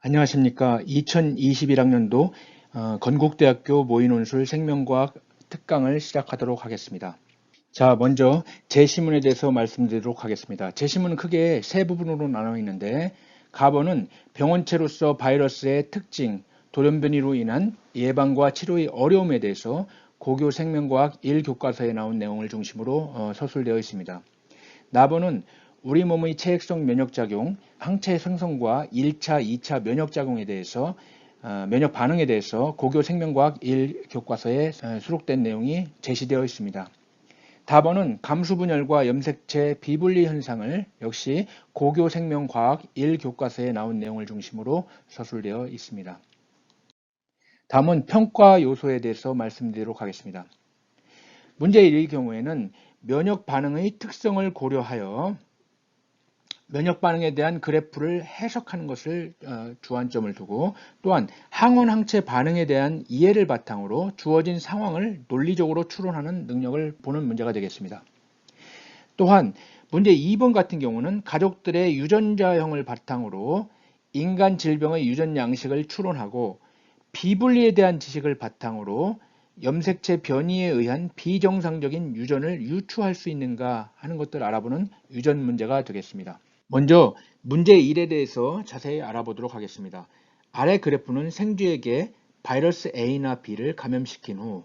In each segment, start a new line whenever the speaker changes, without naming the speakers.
안녕하십니까. 2021학년도 건국대학교 모의논술 생명과학 특강을 시작하도록 하겠습니다. 자, 먼저 제시문에 대해서 말씀드리도록 하겠습니다. 제시문은 크게 세 부분으로 나눠 있는데, 가번은 병원체로서 바이러스의 특징, 돌연변이로 인한 예방과 치료의 어려움에 대해서 고교 생명과학 1교과서에 나온 내용을 중심으로 서술되어 있습니다. 나번은 우리 몸의 체액성 면역작용, 항체 생성과 1차, 2차 면역작용에 대해서 면역 반응에 대해서 고교 생명과학 1교과서에 수록된 내용이 제시되어 있습니다. 다번은 감수분열과 염색체 비분리 현상을 역시 고교 생명과학 1교과서에 나온 내용을 중심으로 서술되어 있습니다. 다음은 평가 요소에 대해서 말씀드리도록 하겠습니다. 문제 1의 경우에는 면역 반응의 특성을 고려하여 면역 반응에 대한 그래프를 해석하는 것을 주안점을 두고, 또한 항원 항체 반응에 대한 이해를 바탕으로 주어진 상황을 논리적으로 추론하는 능력을 보는 문제가 되겠습니다. 또한 문제 2번 같은 경우는 가족들의 유전자형을 바탕으로 인간 질병의 유전 양식을 추론하고, 비분리에 대한 지식을 바탕으로 염색체 변이에 의한 비정상적인 유전을 유추할 수 있는가 하는 것들을 알아보는 유전 문제가 되겠습니다. 먼저 문제 1에 대해서 자세히 알아보도록 하겠습니다. 아래 그래프는 생쥐에게 바이러스 A나 B를 감염시킨 후,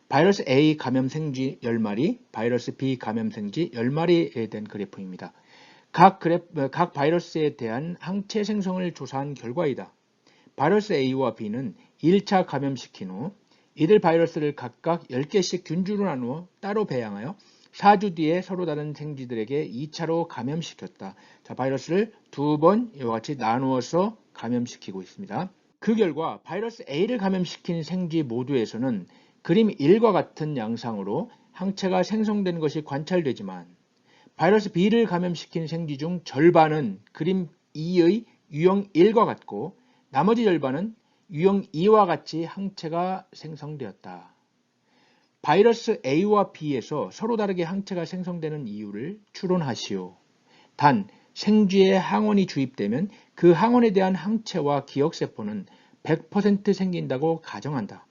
바이러스 A 감염 생쥐 10마리, 바이러스 B 감염 생쥐 10마리에 대한 그래프입니다. 각 바이러스에 대한 항체 생성을 조사한 결과이다. 바이러스 A와 B는 1차 감염시킨 후 이들 바이러스를 각각 10개씩 균주로 나누어 따로 배양하여 4주 뒤에 서로 다른 생쥐들에게 2차로 감염시켰다. 바이러스를 두 번 이와 같이 나누어서 감염시키고 있습니다. 그 결과 바이러스 A를 감염시킨 생쥐 모두에서는 그림 1과 같은 양상으로 항체가 생성되는 것이 관찰되지만, 바이러스 B를 감염시킨 생쥐 중 절반은 그림 2의 유형 1과 같고, 나머지 절반은 유형 2와 같이 항체가 생성되었다. 바이러스 A와 B에서 서로 다르게 항체가 생성되는 이유를 추론하시오. 단, 생쥐에 항원이 주입되면 그 항원에 대한 항체와 기억세포는 100% 생긴다고 가정한다.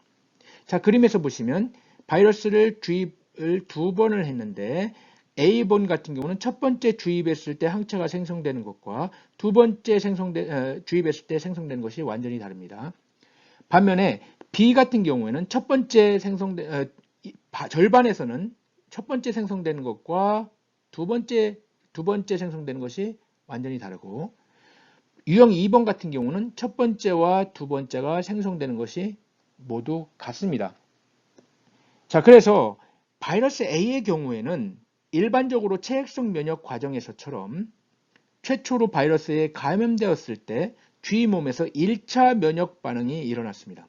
자, 그림에서 보시면 바이러스를 주입을 두 번을 했는데, A번 같은 경우는 첫 번째 주입했을 때 항체가 생성되는 것과 두 번째 주입했을 때 생성되는 것이 완전히 다릅니다. 반면에 B 같은 경우에는 절반에서는 첫 번째 생성되는 것과 두 번째 생성되는 것이 완전히 다르고, 유형 2번 같은 경우는 첫 번째와 두 번째가 생성되는 것이 모두 같습니다. 자, 그래서 바이러스 A의 경우에는 일반적으로 체액성 면역 과정에서처럼 최초로 바이러스에 감염되었을 때 쥐 몸에서 1차 면역 반응이 일어났습니다.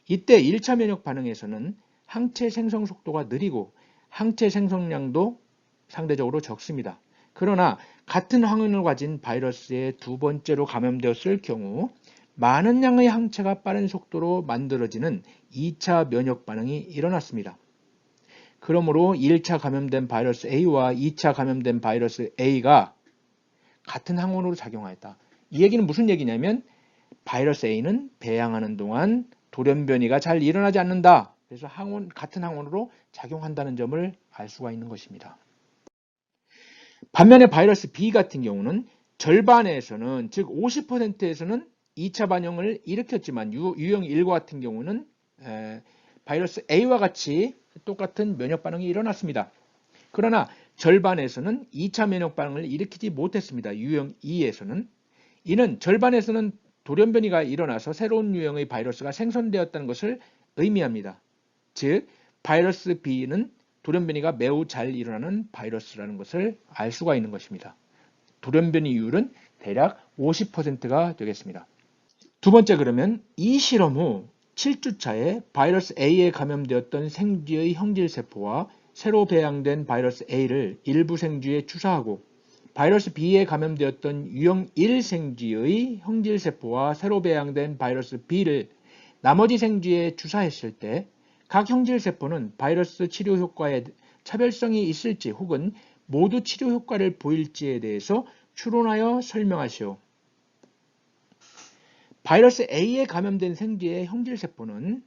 이때 1차 면역 반응에서는 항체 생성 속도가 느리고 항체 생성량도 상대적으로 적습니다. 그러나 같은 항원을 가진 바이러스에 두 번째로 감염되었을 경우 많은 양의 항체가 빠른 속도로 만들어지는 2차 면역 반응이 일어났습니다. 그러므로 1차 감염된 바이러스 A와 2차 감염된 바이러스 A가 같은 항원으로 작용하였다. 이 얘기는 무슨 얘기냐면, 바이러스 A는 배양하는 동안 돌연변이가 잘 일어나지 않는다. 그래서 같은 항원으로 작용한다는 점을 알 수가 있는 것입니다. 반면에 바이러스 B 같은 경우는 절반에서는, 즉 50%에서는 2차 반응을 일으켰지만, 유형 1과 같은 경우는 바이러스 A와 같이 똑같은 면역 반응이 일어났습니다. 그러나 절반에서는 2차 면역 반응을 일으키지 못했습니다. 유형 2에서는. 이는 절반에서는 돌연변이가 일어나서 새로운 유형의 바이러스가 생성되었다는 것을 의미합니다. 즉, 바이러스 B는 돌연변이가 매우 잘 일어나는 바이러스라는 것을 알 수가 있는 것입니다. 돌연변이율은 대략 50%가 되겠습니다. 두 번째, 그러면 이 실험 후 7주차에 바이러스 A에 감염되었던 생쥐의 형질세포와 새로 배양된 바이러스 A를 일부 생쥐에 주사하고, 바이러스 B에 감염되었던 유형 1 생쥐의 형질세포와 새로 배양된 바이러스 B를 나머지 생쥐에 주사했을 때 각 형질세포는 바이러스 치료 효과에 차별성이 있을지 혹은 모두 치료 효과를 보일지에 대해서 추론하여 설명하시오. 바이러스 A에 감염된 생쥐의 형질세포는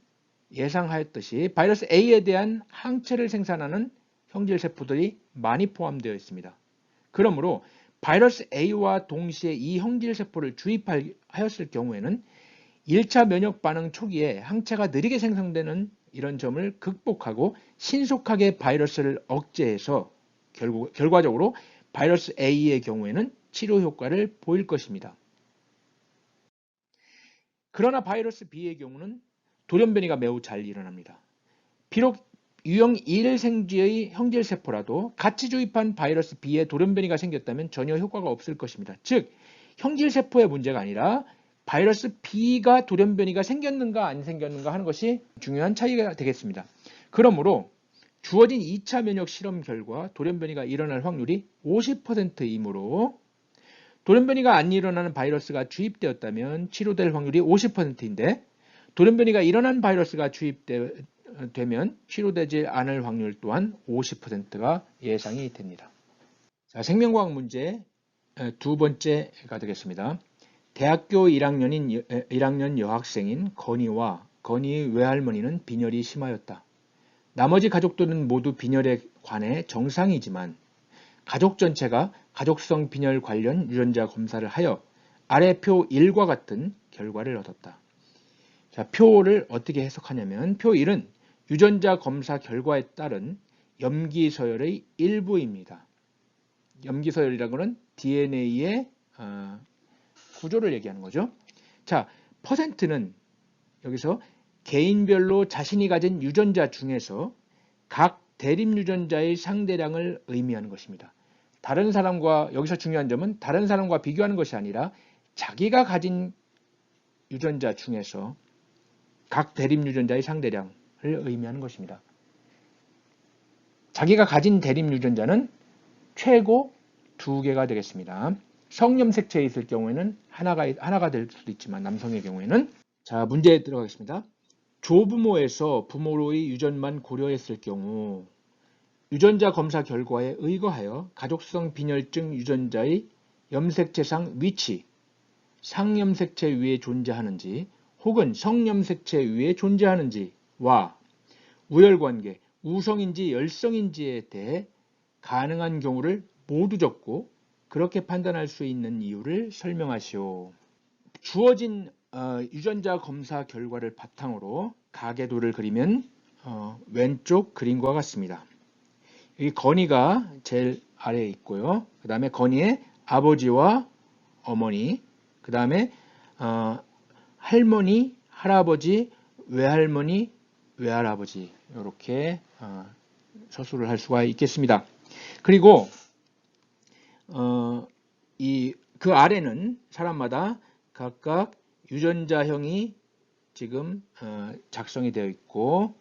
예상하였듯이 바이러스 A에 대한 항체를 생산하는 형질세포들이 많이 포함되어 있습니다. 그러므로 바이러스 A와 동시에 이 형질세포를 주입하였을 경우에는 1차 면역 반응 초기에 항체가 느리게 생성되는 이런 점을 극복하고 신속하게 바이러스를 억제해서 결과적으로 바이러스 A의 경우에는 치료 효과를 보일 것입니다. 그러나 바이러스 B의 경우는 돌연변이가 매우 잘 일어납니다. 비록 유형 1 생쥐의 형질세포라도 같이 주입한 바이러스 B에 돌연변이가 생겼다면 전혀 효과가 없을 것입니다. 즉, 형질세포의 문제가 아니라 바이러스 B가 돌연변이가 생겼는가 안 생겼는가 하는 것이 중요한 차이가 되겠습니다. 그러므로 주어진 2차 면역 실험 결과 돌연변이가 일어날 확률이 50%이므로 돌연변이가 안 일어나는 바이러스가 주입되었다면 치료될 확률이 50%인데 돌연변이가 일어난 바이러스가 주입되면 치료되지 않을 확률 또한 50%가 예상이 됩니다. 자, 생명과학 문제 두 번째가 되겠습니다. 대학교 1학년 여학생인 건희와 건희의 외할머니는 빈혈이 심하였다. 나머지 가족들은 모두 빈혈에 관해 정상이지만 가족 전체가 가족성 빈혈 관련 유전자 검사를 하여 아래 표 1과 같은 결과를 얻었다. 자, 표를 어떻게 해석하냐면 표 1은 유전자 검사 결과에 따른 염기서열의 일부입니다. 염기서열이라는 것은 DNA의 구조를 얘기하는 거죠. 자, 퍼센트는 여기서 개인별로 자신이 가진 유전자 중에서 각 대립 유전자의 상대량을 의미하는 것입니다. 다른 사람과, 여기서 중요한 점은 다른 사람과 비교하는 것이 아니라 자기가 가진 유전자 중에서 각 대립 유전자의 상대량을 의미하는 것입니다. 자기가 가진 대립 유전자는 최고 2개가 되겠습니다. 성염색체에 있을 경우에는 하나가 될 수도 있지만 남성의 경우에는. 자, 문제에 들어가겠습니다. 조부모에서 부모로의 유전만 고려했을 경우 유전자 검사 결과에 의거하여 가족성 빈혈증 유전자의 염색체상 위치, 상염색체 위에 존재하는지 혹은 성염색체 위에 존재하는지와 우열관계, 우성인지 열성인지에 대해 가능한 경우를 모두 적고 그렇게 판단할 수 있는 이유를 설명하시오. 주어진 유전자 검사 결과를 바탕으로 가계도를 그리면 왼쪽 그림과 같습니다. 여기 건희가 제일 아래에 있고요. 그 다음에 건희의 아버지와 어머니, 그 다음에 할머니, 할아버지, 외할머니, 외할아버지 이렇게 서술을 할 수가 있겠습니다. 그리고 그 아래는 사람마다 각각 유전자형이 지금 작성이 되어 있고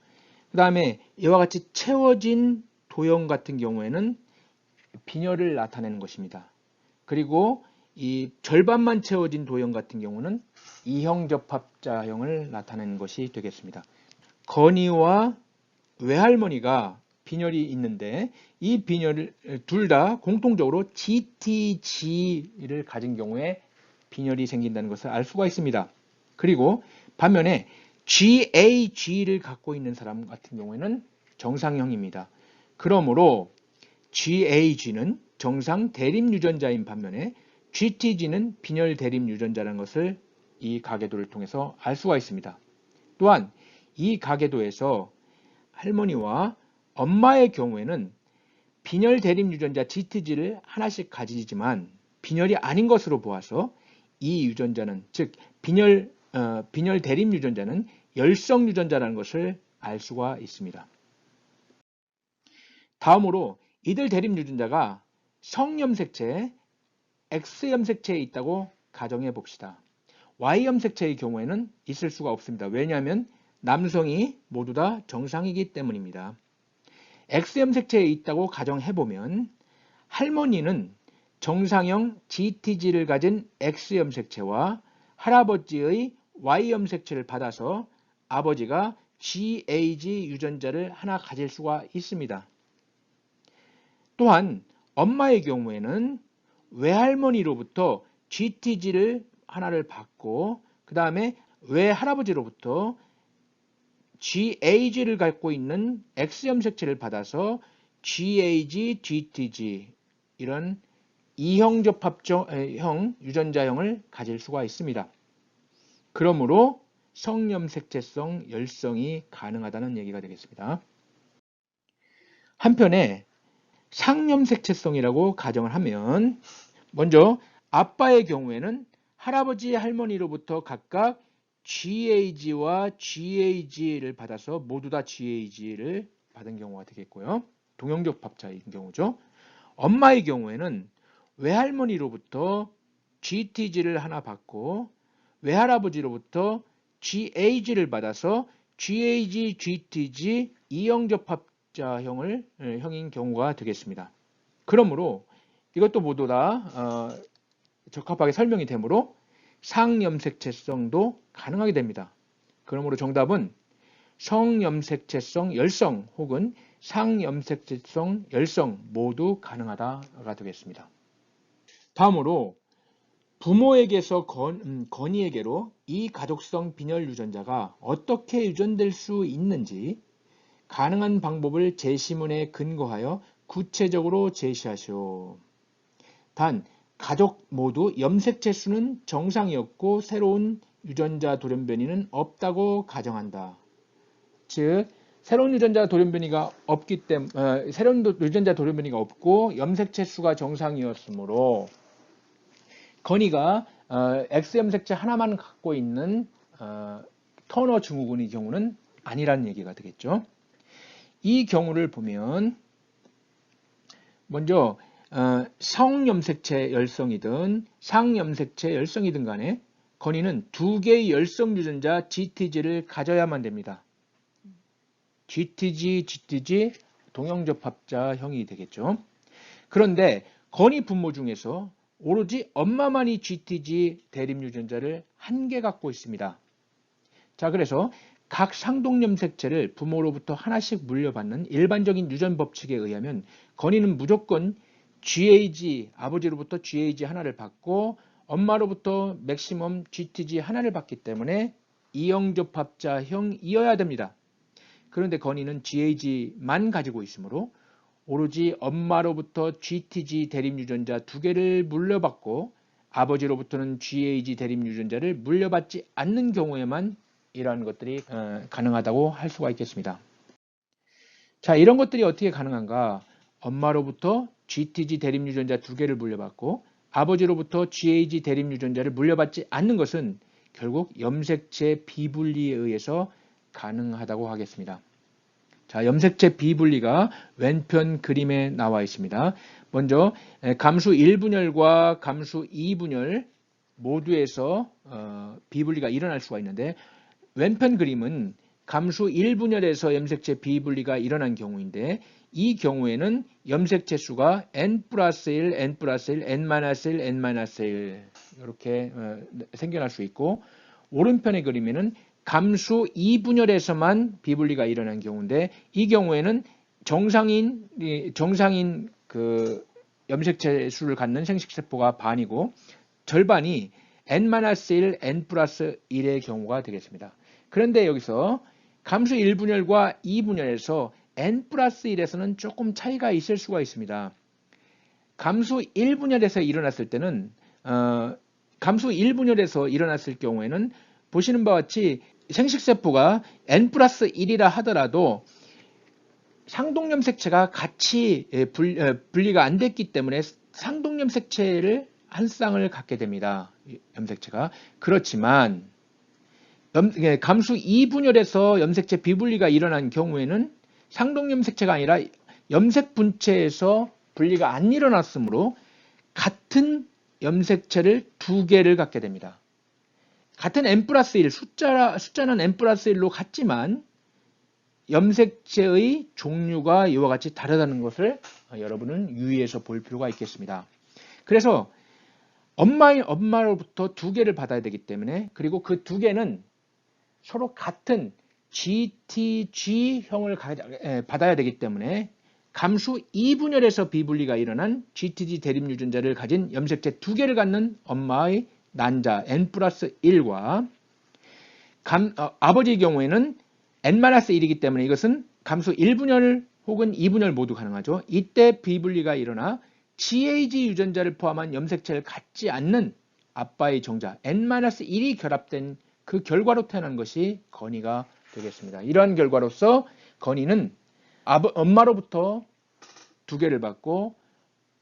그 다음에 이와 같이 채워진 도형 같은 경우에는 빈혈을 나타내는 것입니다. 그리고 이 절반만 채워진 도형 같은 경우는 이형접합자형을 나타내는 것이 되겠습니다. 건희와 외할머니가 빈혈이 있는데 이 빈혈을 둘 다 공통적으로 GTG를 가진 경우에 빈혈이 생긴다는 것을 알 수가 있습니다. 그리고 반면에 GAG를 갖고 있는 사람 같은 경우에는 정상형입니다. 그러므로 GAG는 정상 대립 유전자인 반면에 GTG는 빈혈 대립 유전자라는 것을 이 가계도를 통해서 알 수가 있습니다. 또한 이 가계도에서 할머니와 엄마의 경우에는 빈혈 대립 유전자 GTG를 하나씩 가지지만 빈혈이 아닌 것으로 보아서 이 유전자는 즉 빈혈 대립 유전자는 열성 유전자라는 것을 알 수가 있습니다. 다음으로 이들 대립 유전자가 성염색체, X염색체에 있다고 가정해 봅시다. Y염색체의 경우에는 있을 수가 없습니다. 왜냐하면 남성이 모두 다 정상이기 때문입니다. X염색체에 있다고 가정해보면 할머니는 정상형 GTG를 가진 X염색체와 할아버지의 Y염색체를 받아서 아버지가 GAG 유전자를 하나 가질 수가 있습니다. 또한 엄마의 경우에는 외할머니로부터 GTG를 하나를 받고 그 다음에 외할아버지로부터 GAG를 갖고 있는 X염색체를 받아서 GAG, GTG 이런 이형접합형 유전자형을 가질 수가 있습니다. 그러므로 성염색체성 열성이 가능하다는 얘기가 되겠습니다. 한편에 상염색체성이라고 가정을 하면 먼저 아빠의 경우에는 할아버지, 할머니로부터 각각 GAG와 GAG를 받아서 모두 다 GAG를 받은 경우가 되겠고요. 동형접합자인 경우죠. 엄마의 경우에는 외할머니로부터 GTG를 하나 받고 외할아버지로부터 GAG를 받아서 GAG, GTG 이형접합자형인 경우가 되겠습니다. 그러므로 이것도 모두 다 적합하게 설명이 되므로 상염색체성도 가능하게 됩니다. 그러므로 정답은 성염색체성 열성 혹은 상염색체성 열성 모두 가능하다가 되겠습니다. 다음으로 부모에게서 건이에게로 이 가족성 빈혈 유전자가 어떻게 유전될 수 있는지 가능한 방법을 제시문에 근거하여 구체적으로 제시하시오. 단 가족 모두 염색체 수는 정상이었고 새로운 유전자 돌연변이는 없다고 가정한다. 즉 새로운 유전자 돌연변이가 없기 때문에 새로운 유전자 돌연변이가 없고 염색체 수가 정상이었으므로 건이가 X염색체 하나만 갖고 있는 터너 증후군의 경우는 아니라는 얘기가 되겠죠. 이 경우를 보면 먼저 성염색체 열성이든 상염색체 열성이든 간에 건이는 두 개의 열성 유전자 GTG를 가져야만 됩니다. GTG, GTG 동형접합자형이 되겠죠. 그런데 건이 부모 중에서 오로지 엄마만이 GTG 대립 유전자를 한 개 갖고 있습니다. 자, 그래서 각 상동염색체를 부모로부터 하나씩 물려받는 일반적인 유전 법칙에 의하면 건이는 무조건 GAG, 아버지로부터 GAG 하나를 받고 엄마로부터 맥시멈 GTG 하나를 받기 때문에 이형접합자형이어야 됩니다. 그런데 건이는 GAG만 가지고 있으므로 오로지 엄마로부터 GTG 대립 유전자 두 개를 물려받고 아버지로부터는 GAG 대립 유전자를 물려받지 않는 경우에만 이러한 것들이 가능하다고 할 수가 있겠습니다. 자, 이런 것들이 어떻게 가능한가? 엄마로부터 GTG 대립 유전자 두 개를 물려받고 아버지로부터 GAG 대립 유전자를 물려받지 않는 것은 결국 염색체 비분리에 의해서 가능하다고 하겠습니다. 자, 염색체 비분리가 왼편 그림에 나와 있습니다. 먼저 감수 1분열과 감수 2분열 모두에서 비분리가 일어날 수가 있는데 왼편 그림은 감수 1분열에서 염색체 비분리가 일어난 경우인데 이 경우에는 염색체 수가 n 플러스 1, n 플러스 1, n-1, n-1 이렇게 생겨날 수 있고 오른편의 그림에는 감수 2분열에서만 비분리가 일어난 경우인데 이 경우에는 정상인 그 염색체 수를 갖는 생식세포가 반이고 절반이 n-1, n 플러스 1의 경우가 되겠습니다. 그런데 여기서 감수 1분열과 2분열에서 n 플러스 1에서는 조금 차이가 있을 수가 있습니다. 감수 1분열에서 일어났을 때는 감수 1분열에서 일어났을 경우에는 보시는 바와 같이 생식세포가 n 플러스 1이라 하더라도 상동염색체가 같이 분리가 안 됐기 때문에 상동염색체를 한 쌍을 갖게 됩니다. 염색체가. 그렇지만 감수 2분열에서 염색체 비분리가 일어난 경우에는 상동염색체가 아니라 염색분체에서 분리가 안 일어났으므로 같은 염색체를 두 개를 갖게 됩니다. 같은 n 플러스 1, 숫자는 n 플러스 1로 같지만 염색체의 종류가 이와 같이 다르다는 것을 여러분은 유의해서 볼 필요가 있겠습니다. 그래서 엄마로부터 두 개를 받아야 되기 때문에 그리고 그 두 개는 서로 같은 GTG형을 받아야 되기 때문에 감수 2분열에서 비분리가 일어난 GTG 대립 유전자를 가진 염색체 두 개를 갖는 엄마의 난자 n 플러스 1과 아버지의 경우에는 n-1이기 때문에 이것은 감수 1분열 혹은 2분열 모두 가능하죠. 이때 비분리가 일어나 GAG 유전자를 포함한 염색체를 갖지 않는 아빠의 정자 n-1이 결합된 그 결과로 태어난 것이 건이가 되겠습니다. 이러한 결과로서 건이는 엄마로부터 2개를 받고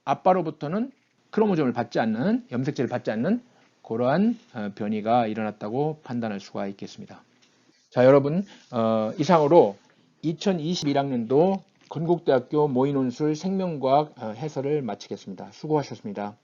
아빠로부터는 크로모즘을 받지 않는 염색체를 받지 않는 그러한 변이가 일어났다고 판단할 수가 있겠습니다. 자, 여러분 이상으로 2021학년도 건국대학교 모의논술 생명과학 해설을 마치겠습니다. 수고하셨습니다.